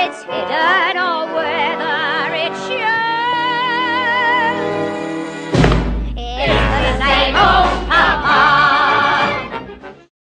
it's hidden or whether it shows. It's the same old papa.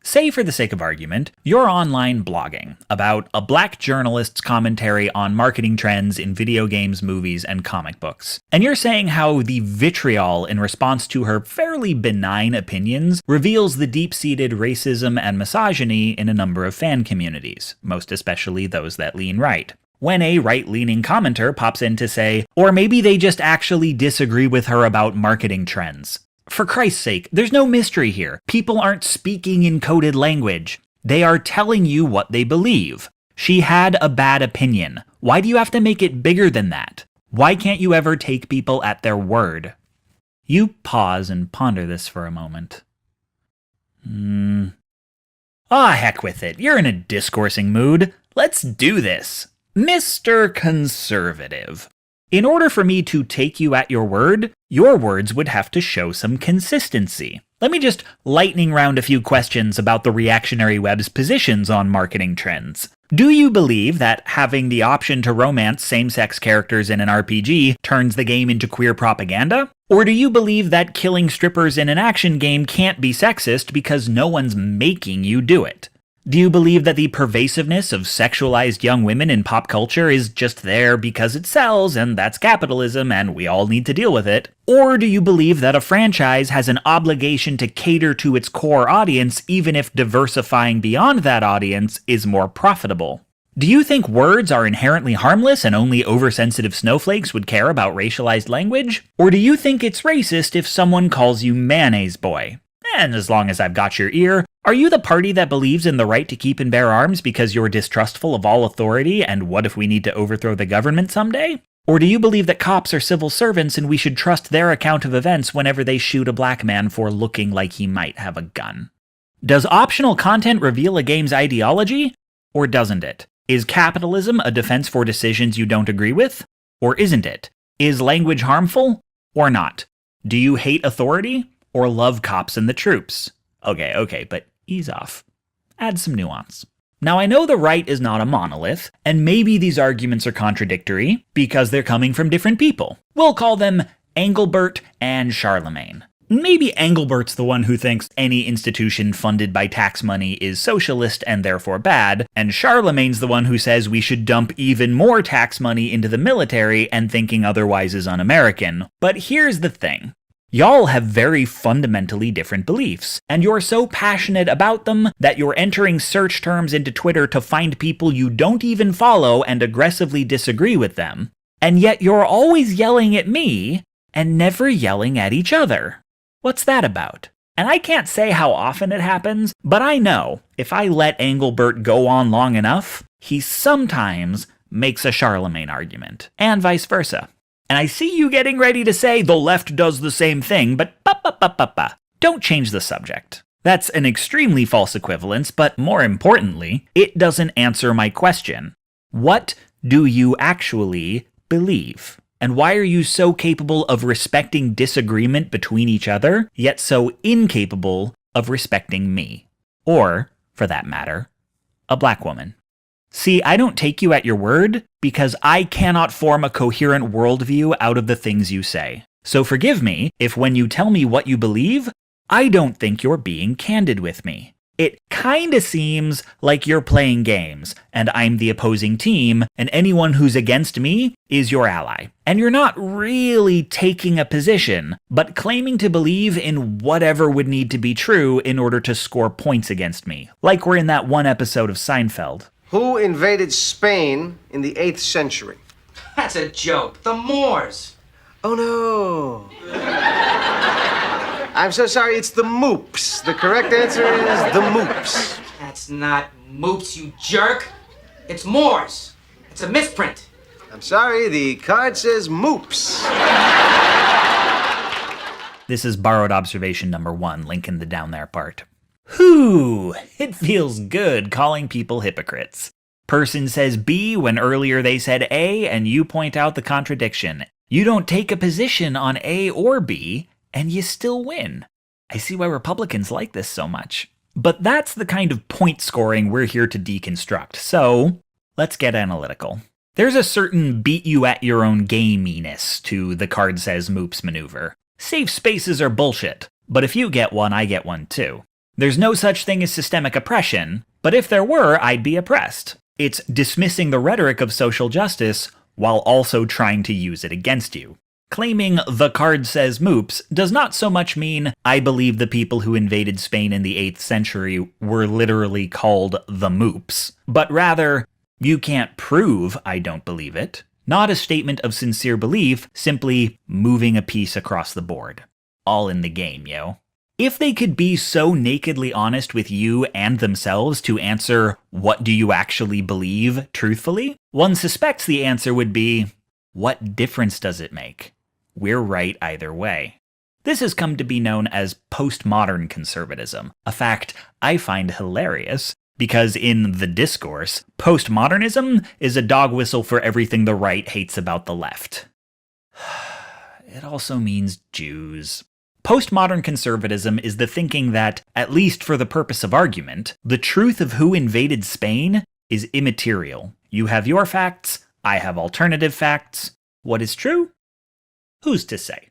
Say, for the sake of argument, you're online blogging about a black journalist's commentary on marketing trends in video games, movies, and comic books. And you're saying how the vitriol in response to her fairly benign opinions reveals the deep-seated racism and misogyny in a number of fan communities, most especially those that lean right. When a right-leaning commenter pops in to say, or maybe they just actually disagree with her about marketing trends. For Christ's sake, there's no mystery here. People aren't speaking in coded language. They are telling you what they believe. She had a bad opinion. Why do you have to make it bigger than that? Why can't you ever take people at their word? You pause and ponder this for a moment. Heck with it. You're in a discoursing mood. Let's do this. Mr. Conservative. In order for me to take you at your words would have to show some consistency. Let me just lightning round a few questions about the reactionary web's positions on marketing trends. Do you believe that having the option to romance same-sex characters in an RPG turns the game into queer propaganda? Or do you believe that killing strippers in an action game can't be sexist because no one's making you do it? Do you believe that the pervasiveness of sexualized young women in pop culture is just there because it sells and that's capitalism and we all need to deal with it? Or do you believe that a franchise has an obligation to cater to its core audience even if diversifying beyond that audience is more profitable? Do you think words are inherently harmless and only oversensitive snowflakes would care about racialized language? Or do you think it's racist if someone calls you mayonnaise boy? And as long as I've got your ear, are you the party that believes in the right to keep and bear arms because you're distrustful of all authority and what if we need to overthrow the government someday? Or do you believe that cops are civil servants and we should trust their account of events whenever they shoot a black man for looking like he might have a gun? Does optional content reveal a game's ideology? Or doesn't it? Is capitalism a defense for decisions you don't agree with? Or isn't it? Is language harmful? Or not? Do you hate authority? Or love cops and the troops? Okay, but ease off. Add some nuance. Now I know the right is not a monolith, and maybe these arguments are contradictory because they're coming from different people. We'll call them Engelbert and Charlemagne. Maybe Engelbert's the one who thinks any institution funded by tax money is socialist and therefore bad, and Charlemagne's the one who says we should dump even more tax money into the military and thinking otherwise is un-American. But here's the thing. Y'all have very fundamentally different beliefs, and you're so passionate about them that you're entering search terms into Twitter to find people you don't even follow and aggressively disagree with them, and yet you're always yelling at me and never yelling at each other. What's that about? And I can't say how often it happens, but I know if I let Engelbert go on long enough, he sometimes makes a Charlemagne argument, and vice versa. And I see you getting ready to say the left does the same thing, but don't change the subject. That's an extremely false equivalence, but more importantly, it doesn't answer my question. What do you actually believe? And why are you so capable of respecting disagreement between each other, yet so incapable of respecting me? Or, for that matter, a black woman? See, I don't take you at your word because I cannot form a coherent worldview out of the things you say. So forgive me if when you tell me what you believe, I don't think you're being candid with me. It kinda seems like you're playing games, and I'm the opposing team, and anyone who's against me is your ally. And you're not really taking a position, but claiming to believe in whatever would need to be true in order to score points against me. Like we're in that one episode of Seinfeld. Who invaded Spain in the 8th century? That's a joke. The Moors. Oh, no. I'm so sorry, it's the Moops. The correct answer is the Moops. That's not Moops, you jerk. It's Moors. It's a misprint. I'm sorry, the card says Moops. This is borrowed observation number 1, link in the down there part. Whew, it feels good calling people hypocrites. Person says B when earlier they said A, and you point out the contradiction. You don't take a position on A or B, and you still win. I see why Republicans like this so much. But that's the kind of point scoring we're here to deconstruct, so let's get analytical. There's a certain beat-you-at-your-own-gaminess to the card says moops maneuver. Safe spaces are bullshit, but if you get one, I get one too. There's no such thing as systemic oppression, but if there were, I'd be oppressed. It's dismissing the rhetoric of social justice while also trying to use it against you. Claiming the card says moops does not so much mean I believe the people who invaded Spain in the 8th century were literally called the moops, but rather, you can't prove I don't believe it. Not a statement of sincere belief, simply moving a piece across the board. All in the game, yo. If they could be so nakedly honest with you and themselves to answer, what do you actually believe, truthfully, one suspects the answer would be, what difference does it make? We're right either way. This has come to be known as postmodern conservatism, a fact I find hilarious, because in the discourse, postmodernism is a dog whistle for everything the right hates about the left. It also means Jews. Postmodern conservatism is the thinking that, at least for the purpose of argument, the truth of who invaded Spain is immaterial. You have your facts, I have alternative facts. What is true? Who's to say?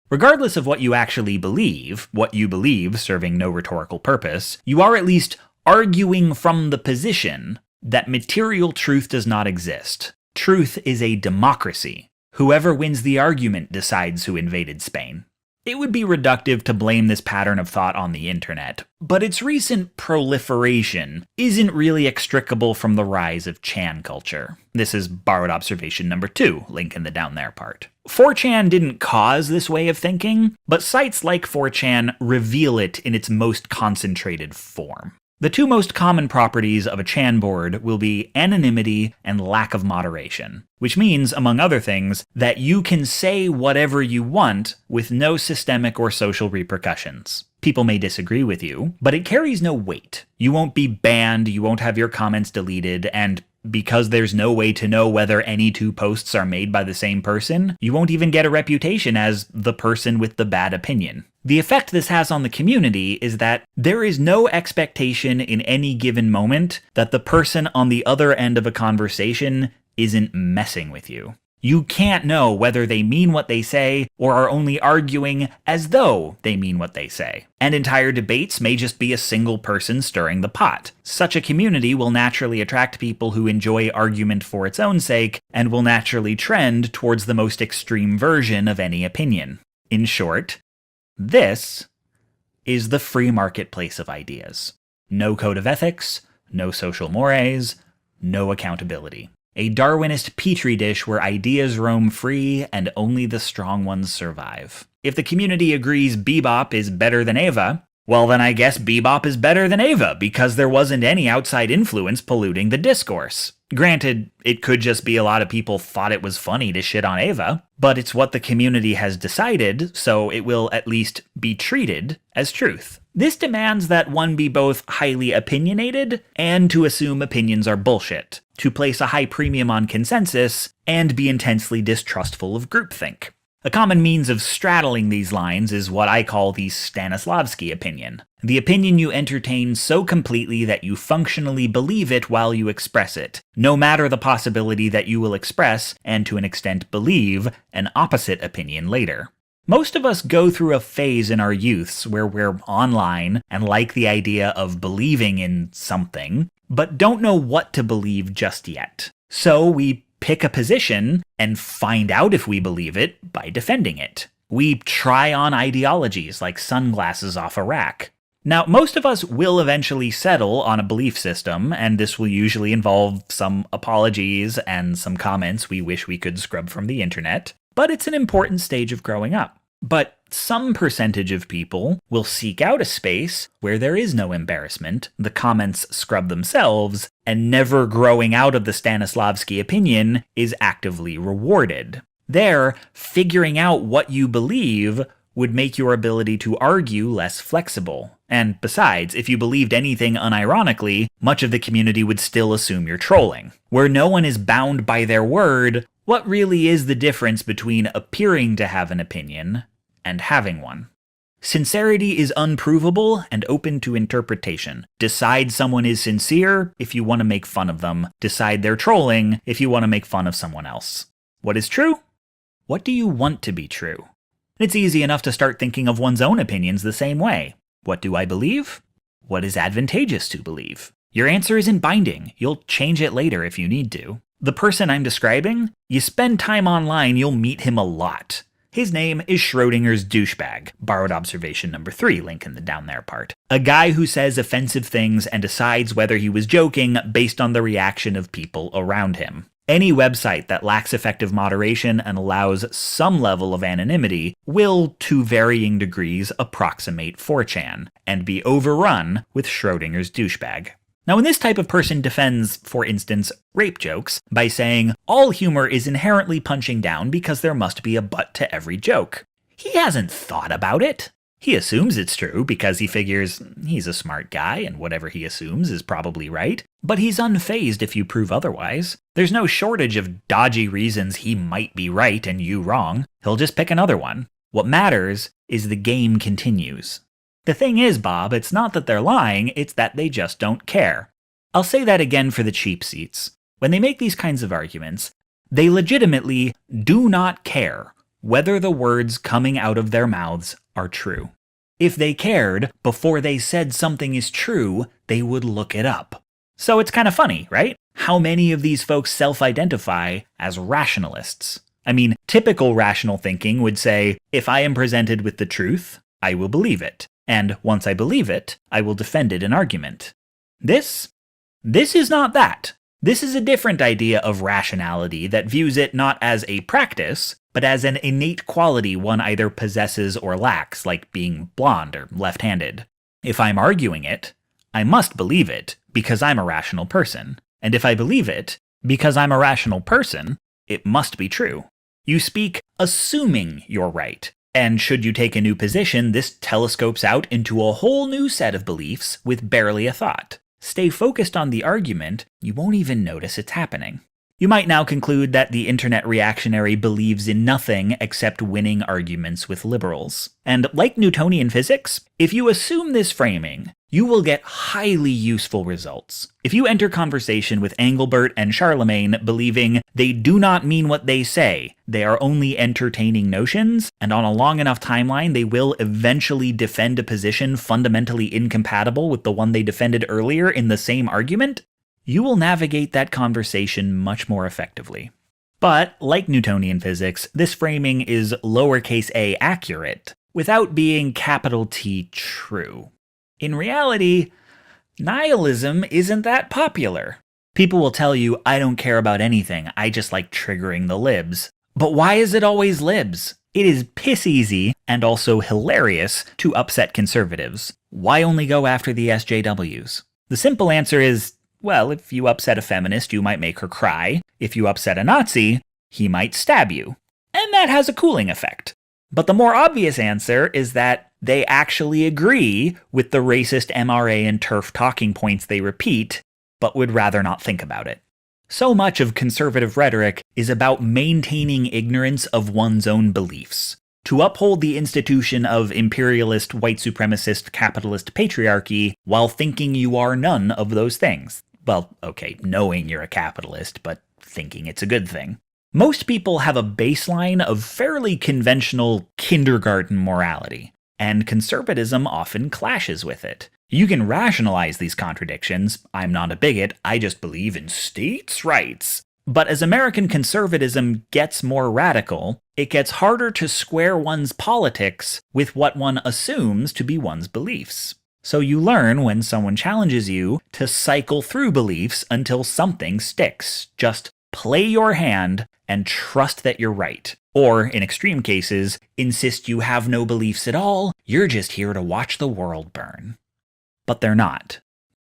Regardless of what you actually believe, what you believe serving no rhetorical purpose, you are at least arguing from the position that material truth does not exist. Truth is a democracy. Whoever wins the argument decides who invaded Spain. It would be reductive to blame this pattern of thought on the internet, but its recent proliferation isn't really extricable from the rise of Chan culture. This is borrowed observation number 2, link in the down there part. 4chan didn't cause this way of thinking, but sites like 4chan reveal it in its most concentrated form. The two most common properties of a Chan board will be anonymity and lack of moderation, which means, among other things, that you can say whatever you want with no systemic or social repercussions. People may disagree with you, but it carries no weight. You won't be banned, you won't have your comments deleted, and because there's no way to know whether any two posts are made by the same person, you won't even get a reputation as the person with the bad opinion. The effect this has on the community is that there is no expectation in any given moment that the person on the other end of a conversation isn't messing with you. You can't know whether they mean what they say or are only arguing as though they mean what they say. And entire debates may just be a single person stirring the pot. Such a community will naturally attract people who enjoy argument for its own sake and will naturally trend towards the most extreme version of any opinion. In short, this is the free marketplace of ideas. No code of ethics, no social mores, no accountability. A Darwinist petri dish where ideas roam free and only the strong ones survive. If the community agrees Bebop is better than Ava, well then I guess Bebop is better than Ava because there wasn't any outside influence polluting the discourse. Granted, it could just be a lot of people thought it was funny to shit on Ava, but it's what the community has decided, so it will at least be treated as truth. This demands that one be both highly opinionated and to assume opinions are bullshit, to place a high premium on consensus, and be intensely distrustful of groupthink. A common means of straddling these lines is what I call the Stanislavski opinion. The opinion you entertain so completely that you functionally believe it while you express it, no matter the possibility that you will express, and to an extent believe, an opposite opinion later. Most of us go through a phase in our youths where we're online and like the idea of believing in something, but don't know what to believe just yet. So we pick a position and find out if we believe it by defending it. We try on ideologies like sunglasses off a rack. Now, most of us will eventually settle on a belief system, and this will usually involve some apologies and some comments we wish we could scrub from the internet, but it's an important stage of growing up. But some percentage of people will seek out a space where there is no embarrassment, the comments scrub themselves, and never growing out of the Stanislavski opinion is actively rewarded. There, figuring out what you believe would make your ability to argue less flexible. And besides, if you believed anything unironically, much of the community would still assume you're trolling. Where no one is bound by their word, what really is the difference between appearing to have an opinion and having one? Sincerity is unprovable and open to interpretation. Decide someone is sincere if you want to make fun of them. Decide they're trolling if you want to make fun of someone else. What is true? What do you want to be true? It's easy enough to start thinking of one's own opinions the same way. What do I believe? What is advantageous to believe? Your answer isn't binding. You'll change it later if you need to. The person I'm describing, you spend time online, you'll meet him a lot. His name is Schrodinger's douchebag, borrowed observation number 3, link in the down there part. A guy who says offensive things and decides whether he was joking based on the reaction of people around him. Any website that lacks effective moderation and allows some level of anonymity will, to varying degrees, approximate 4chan, and be overrun with Schrodinger's douchebag. Now, when this type of person defends, for instance, rape jokes by saying all humor is inherently punching down because there must be a butt to every joke, he hasn't thought about it. He assumes it's true because he figures he's a smart guy and whatever he assumes is probably right, but he's unfazed if you prove otherwise. There's no shortage of dodgy reasons he might be right and you wrong. He'll just pick another one. What matters is the game continues. The thing is, Bob, it's not that they're lying, it's that they just don't care. I'll say that again for the cheap seats. When they make these kinds of arguments, they legitimately do not care whether the words coming out of their mouths are true. If they cared, before they said something is true, they would look it up. So it's kind of funny, right? How many of these folks self-identify as rationalists? I mean, typical rational thinking would say, if I am presented with the truth, I will believe it. And once I believe it, I will defend it in argument. This is not that. This is a different idea of rationality that views it not as a practice, but as an innate quality one either possesses or lacks, like being blonde or left-handed. If I'm arguing it, I must believe it because I'm a rational person. And if I believe it because I'm a rational person, it must be true. You speak assuming you're right. And should you take a new position, this telescopes out into a whole new set of beliefs with barely a thought. Stay focused on the argument, you won't even notice it's happening. You might now conclude that the internet reactionary believes in nothing except winning arguments with liberals. And like Newtonian physics, if you assume this framing, you will get highly useful results. If you enter conversation with Engelbert and Charlemagne believing they do not mean what they say, they are only entertaining notions, and on a long enough timeline they will eventually defend a position fundamentally incompatible with the one they defended earlier in the same argument, you will navigate that conversation much more effectively. But, like Newtonian physics, this framing is lowercase a accurate, without being capital T true. In reality, nihilism isn't that popular. People will tell you, I don't care about anything, I just like triggering the libs. But why is it always libs? It is piss easy, and also hilarious, to upset conservatives. Why only go after the SJWs? The simple answer is, well, if you upset a feminist, you might make her cry. If you upset a Nazi, he might stab you. And that has a cooling effect. But the more obvious answer is that they actually agree with the racist MRA and TERF talking points they repeat, but would rather not think about it. So much of conservative rhetoric is about maintaining ignorance of one's own beliefs. To uphold the institution of imperialist, white supremacist, capitalist patriarchy while thinking you are none of those things. Well, okay, knowing you're a capitalist, but thinking it's a good thing. Most people have a baseline of fairly conventional kindergarten morality, and conservatism often clashes with it. You can rationalize these contradictions. I'm not a bigot, I just believe in states' rights. But as American conservatism gets more radical, it gets harder to square one's politics with what one assumes to be one's beliefs. So you learn when someone challenges you to cycle through beliefs until something sticks. Just play your hand and trust that you're right. Or, in extreme cases, insist you have no beliefs at all, you're just here to watch the world burn. But they're not.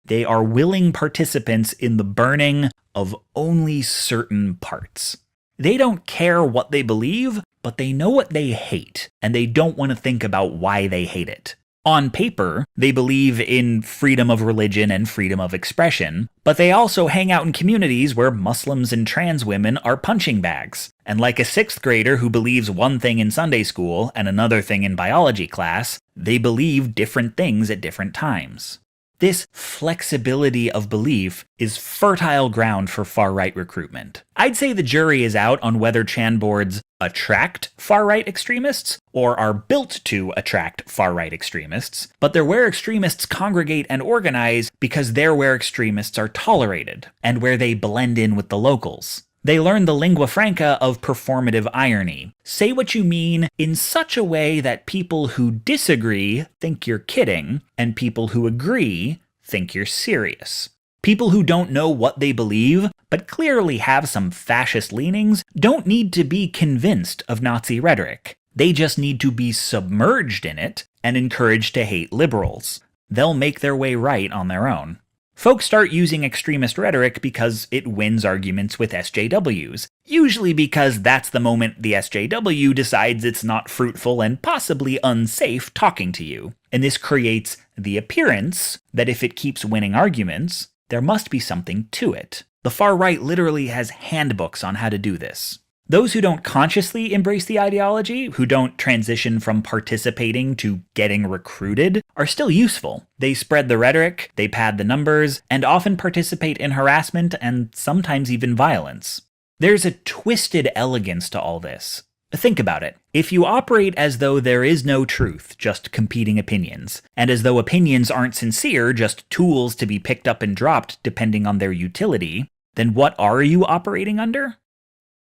They are willing participants in the burning of only certain parts. They don't care what they believe, but they know what they hate, and they don't want to think about why they hate it. On paper, they believe in freedom of religion and freedom of expression, but they also hang out in communities where Muslims and trans women are punching bags. And like a sixth grader who believes one thing in Sunday school and another thing in biology class, they believe different things at different times. This flexibility of belief is fertile ground for far-right recruitment. I'd say the jury is out on whether Chan boards attract far-right extremists or are built to attract far-right extremists, but they're where extremists congregate and organize because they're where extremists are tolerated and where they blend in with the locals. They learn the lingua franca of performative irony. Say what you mean in such a way that people who disagree think you're kidding, and people who agree think you're serious. People who don't know what they believe, but clearly have some fascist leanings, don't need to be convinced of Nazi rhetoric. They just need to be submerged in it and encouraged to hate liberals. They'll make their way right on their own. Folks start using extremist rhetoric because it wins arguments with SJWs, usually because that's the moment the SJW decides it's not fruitful and possibly unsafe talking to you. And this creates the appearance that if it keeps winning arguments, there must be something to it. The far right literally has handbooks on how to do this. Those who don't consciously embrace the ideology, who don't transition from participating to getting recruited, are still useful. They spread the rhetoric, they pad the numbers, and often participate in harassment and sometimes even violence. There's a twisted elegance to all this. Think about it. If you operate as though there is no truth, just competing opinions, and as though opinions aren't sincere, just tools to be picked up and dropped depending on their utility, then what are you operating under?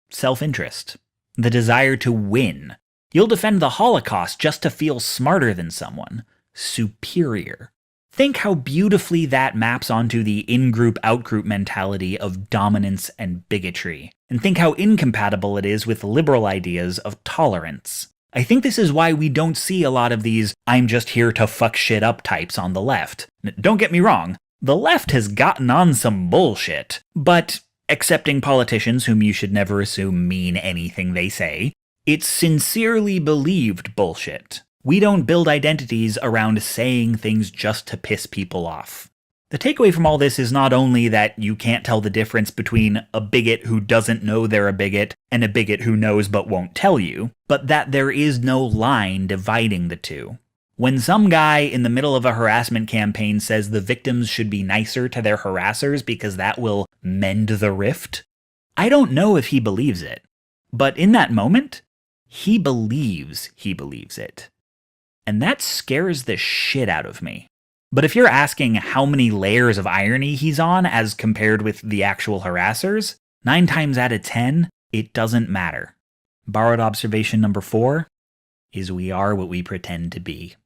Self-interest. The desire to win. You'll defend the Holocaust just to feel smarter than someone. Superior. Think how beautifully that maps onto the in-group, out-group mentality of dominance and bigotry. And think how incompatible it is with liberal ideas of tolerance. I think this is why we don't see a lot of these "I'm just here to fuck shit up" types on the left. Don't get me wrong, the left has gotten on some bullshit, but accepting politicians whom you should never assume mean anything they say, it's sincerely believed bullshit. We don't build identities around saying things just to piss people off. The takeaway from all this is not only that you can't tell the difference between a bigot who doesn't know they're a bigot and a bigot who knows but won't tell you, but that there is no line dividing the two. When some guy in the middle of a harassment campaign says the victims should be nicer to their harassers because that will mend the rift, I don't know if he believes it. But in that moment, he believes it. And that scares the shit out of me. But if you're asking how many layers of irony he's on as compared with the actual harassers, 9 times out of 10, it doesn't matter. Borrowed observation number 4 is we are what we pretend to be.